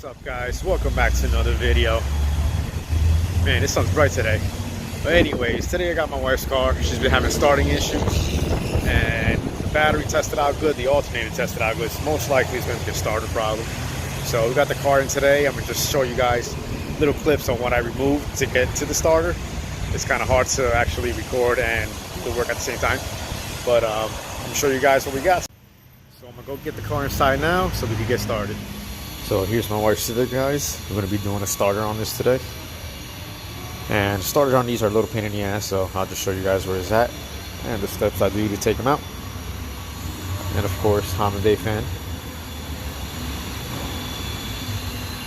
up, guys? Welcome back to another video. Man, this sun's bright today. But anyways, today I got my wife's car. She's been having starting issues, and the battery tested out good, the alternator tested out good. So most likely it's going to be a starter problem. So we got the car in today. I'm going to just show you guys little clips on what I removed to get to the starter. It's kind of hard to actually record and do the work at the same time, but I'm going to show you guys what we got. So I'm going to go get the car inside now so we can get started. So here's my wife's Civic, guys. We're going to be doing a starter on this today. And starters on these are a little pain in the ass, so I'll just show you guys where it's at and the steps I do to take them out. And of course, Holiday fan.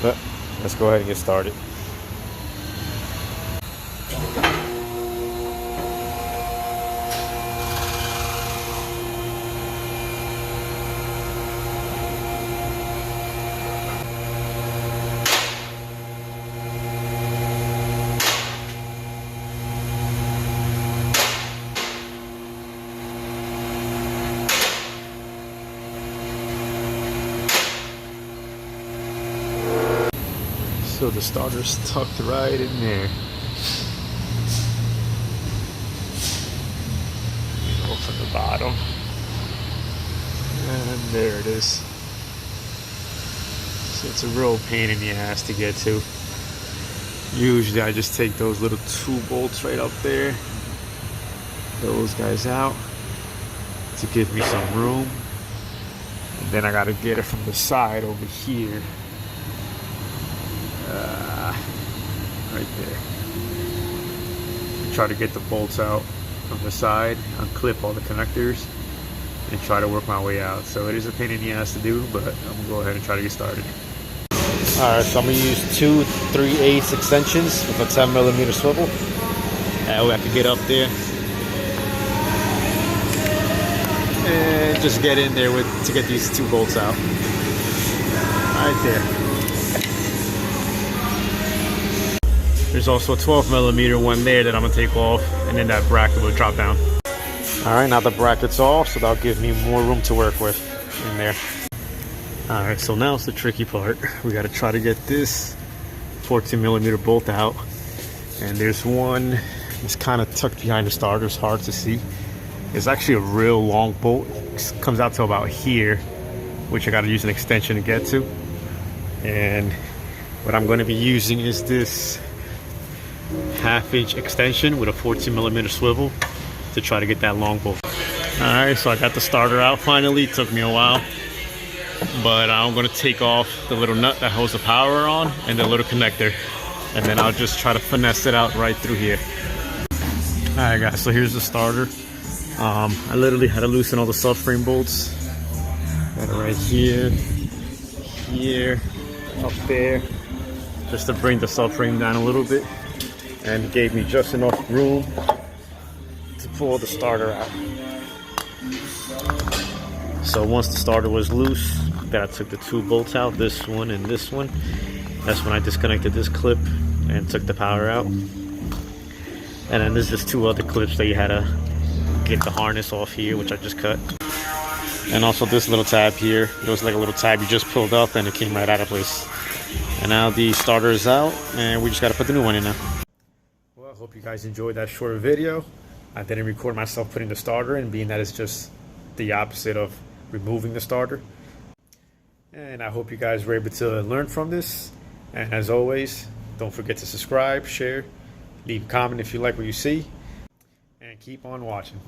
But let's go ahead and get started. So the starter's tucked right in there. Go from the bottom. And there it is. So it's a real pain in the ass to get to. Usually I just take those little 2 bolts right up there, those guys out to give me some room. And then I gotta get it from the side over here. Right there. Try to get the bolts out from the side, unclip all the connectors, and try to work my way out. So it is a pain in the ass to do, but I'm gonna go ahead and try to get started. Alright, so I'm gonna use 2 3/8 extensions with a 10mm swivel. That way I can get up there and just get in there to get these 2 bolts out. Right there. There's also a 12mm one there that I'm gonna take off, and then that bracket will drop down. All right, now the bracket's off, so that'll give me more room to work with in there. All right, so now it's the tricky part. We gotta try to get this 14mm bolt out, and there's one that's kind of tucked behind the starter. It's hard to see. It's actually a real long bolt. It comes out to about here, which I gotta use an extension to get to. And what I'm gonna be using is this 1/2" extension with a 14mm swivel to try to get that long bolt. Alright, so I got the starter out finally. It took me a while, but I'm going to take off the little nut that holds the power on and the little connector, and then I'll just try to finesse it out right through here. Alright guys, so here's the starter. I literally had to loosen all the subframe bolts. Got it right here, here, up there, just to bring the subframe down a little bit. And it gave me just enough room to pull the starter out. So once the starter was loose, then I took the 2 bolts out, this one and this one. That's when I disconnected this clip and took the power out. And then there's just 2 other clips that you had to get the harness off here, which I just cut. And also this little tab here. There was like a little tab you just pulled up and it came right out of place. And now the starter is out and we just got to put the new one in now. Well, I hope you guys enjoyed that short video. I didn't record myself putting the starter in, being that it's just the opposite of removing the starter. And I hope you guys were able to learn from this. And as always, don't forget to subscribe, share, leave a comment if you like what you see, and keep on watching.